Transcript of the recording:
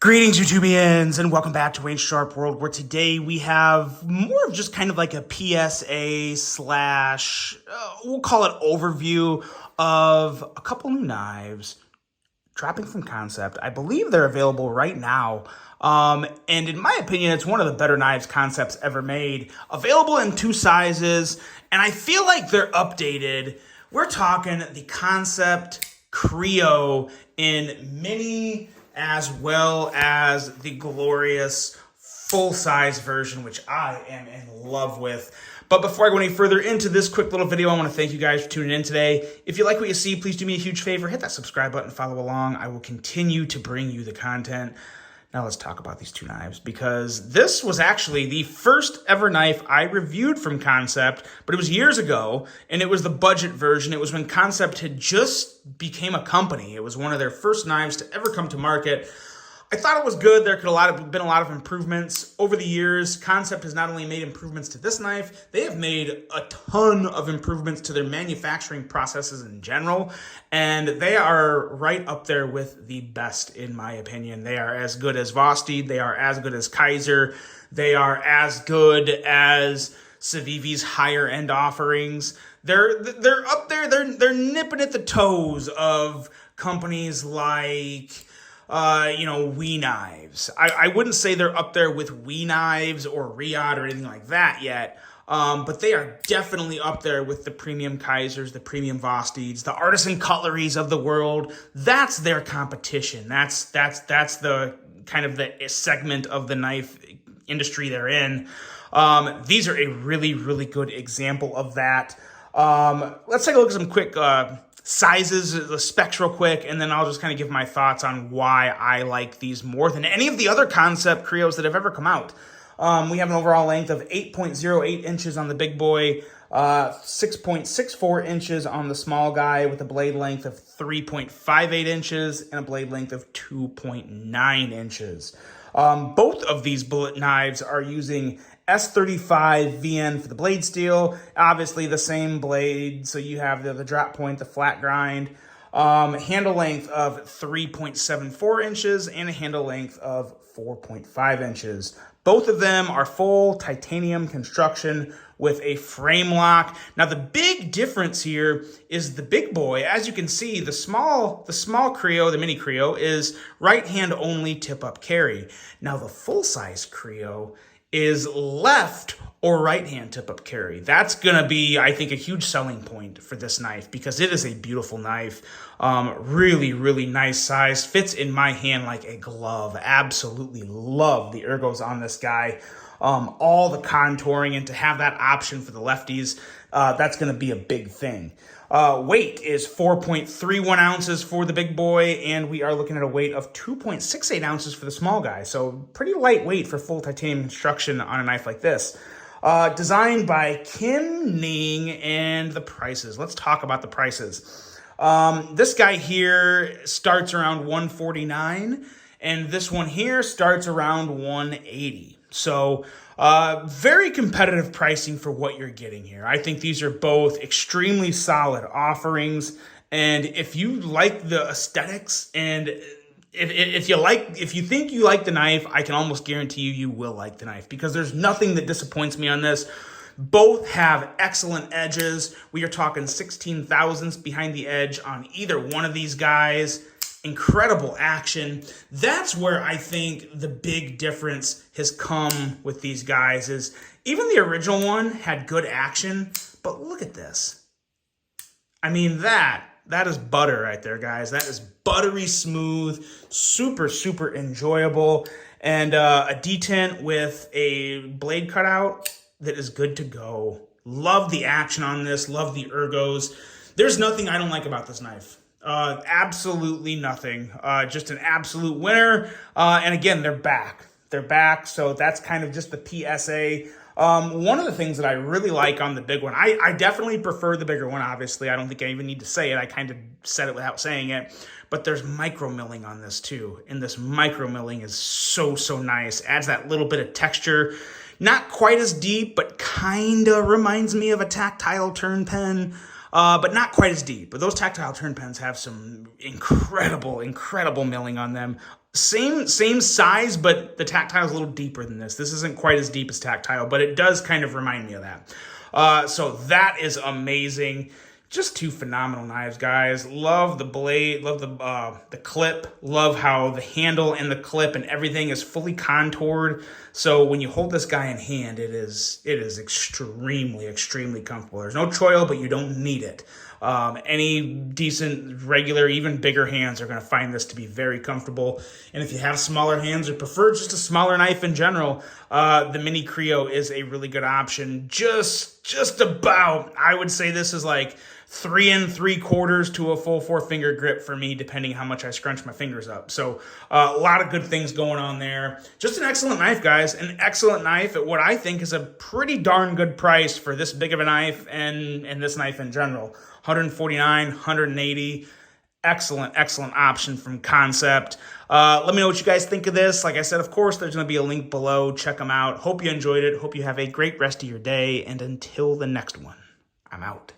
Greetings, YouTubians, and welcome back to Wayne's Sharp World, where today we have more of just kind of like a PSA slash, we'll call it overview of a couple new knives dropping from Concept. I believe they're available right now. And in my opinion, it's one of the better knives Concept's ever made. Available in two sizes, and I feel like they're updated. We're talking the Concept Creo in mini, as well as the glorious full-size version, which I am in love with. But before I go any further into this quick little video, I want to thank you guys for tuning in today. If you like what you see, please do me a huge favor. Hit that subscribe button, follow along. I will continue to bring you the content. Now let's talk about these two knives, because this was actually the first ever knife I reviewed from Concept, but it was years ago, and it was the budget version. It was when Concept had just became a company. It was one of their first knives to ever come to market. I thought it was good. There could have been a lot of improvements. Over the years, Concept has not only made improvements to this knife, they have made a ton of improvements to their manufacturing processes in general, and they are right up there with the best, in my opinion. They are as good as boast. They are as good as Kaiser. They are as good as Civivi's higher end offerings. They're up there. They're nipping at the toes of companies like Wee Knives. I wouldn't say they're up there with Wee Knives or Riyadh or anything like that yet, but they are definitely up there with the premium Kaisers, the premium Vosteds, the artisan cutleries of the world. That's their competition. That's the kind of the segment of the knife industry they're in. These are a really, really good example of that. Let's take a look at some quick sizes, the specs real quick, and then I'll just kind of give my thoughts on why I like these more than any of the other Concept Creos that have ever come out. We have an overall length of 8.08 inches on the big boy, 6.64 inches on the small guy, with a blade length of 3.58 inches and a blade length of 2.9 inches. Both of these bullet knives are using S35 VN for the blade steel, obviously the same blade, so you have the drop point, the flat grind, handle length of 3.74 inches and a handle length of 4.5 inches. Both of them are full titanium construction with a frame lock. Now the big difference here is the big boy. As you can see, the small Creo, the mini Creo, is right hand only tip up carry. Now the full size Creo is left or right hand tip up carry. That's gonna be, I think, a huge selling point for this knife, because it is a beautiful knife. Really, really nice size, fits in my hand like a glove. Absolutely love the ergos on this guy. All the contouring, and to have that option for the lefties, that's gonna be a big thing. Weight is 4.31 ounces for the big boy, and we are looking at a weight of 2.68 ounces for the small guy. So pretty lightweight for full titanium construction on a knife like this. Designed by Kim Ning, and the prices. Let's talk about the prices. This guy here starts around $149, and this one here starts around $180. So very competitive pricing for what you're getting here. I think these are both extremely solid offerings, and if you like the aesthetics, and if you think you like the knife, I can almost guarantee you will like the knife, because there's nothing that disappoints me on this. Both have excellent edges. We are talking 16 thousandths behind the edge on either one of these guys. Incredible action. That's where I think the big difference has come with these guys. Is even the original one had good action, but look at this. I mean, that is butter right there, guys. That is buttery smooth, super, super enjoyable, and a detent with a blade cutout that is good to go. Love the action on this. Love the ergos. There's nothing I don't like about this knife. Absolutely nothing. Just an absolute winner. And again, they're back. They're back. So that's kind of just the PSA. One of the things that I really like on the big one, I definitely prefer the bigger one, obviously. I don't think I even need to say it. I kind of said it without saying it. But there's micro milling on this too. And this micro milling is so, so nice. Adds that little bit of texture. Not quite as deep, but kind of reminds me of a tactile turn pen. But not quite as deep. But those tactile turn pens have some incredible milling on them. Same size, but the tactile is a little deeper than this. This isn't quite as deep as tactile, but it does kind of remind me of that. So that is amazing. Just two phenomenal knives, guys. Love the blade, love the clip, love how the handle and the clip and everything is fully contoured. So when you hold this guy in hand, it is extremely comfortable. There's no choil, but you don't need it. Any decent, regular, even bigger hands are going to find this to be very comfortable. And if you have smaller hands or prefer just a smaller knife in general, the Mini Creo is a really good option. Just about, I would say this is like 3 3/4 to a full 4-finger grip for me, depending how much I scrunch my fingers up. So a lot of good things going on there. Just an excellent knife, guys. An excellent knife at what I think is a pretty darn good price for this big of a knife and this knife in general. $149, $180. Excellent option from Concept. Let me know what you guys think of this. Like I said, of course, there's going to be a link below. Check them out. Hope you enjoyed it. Hope you have a great rest of your day. And until the next one, I'm out.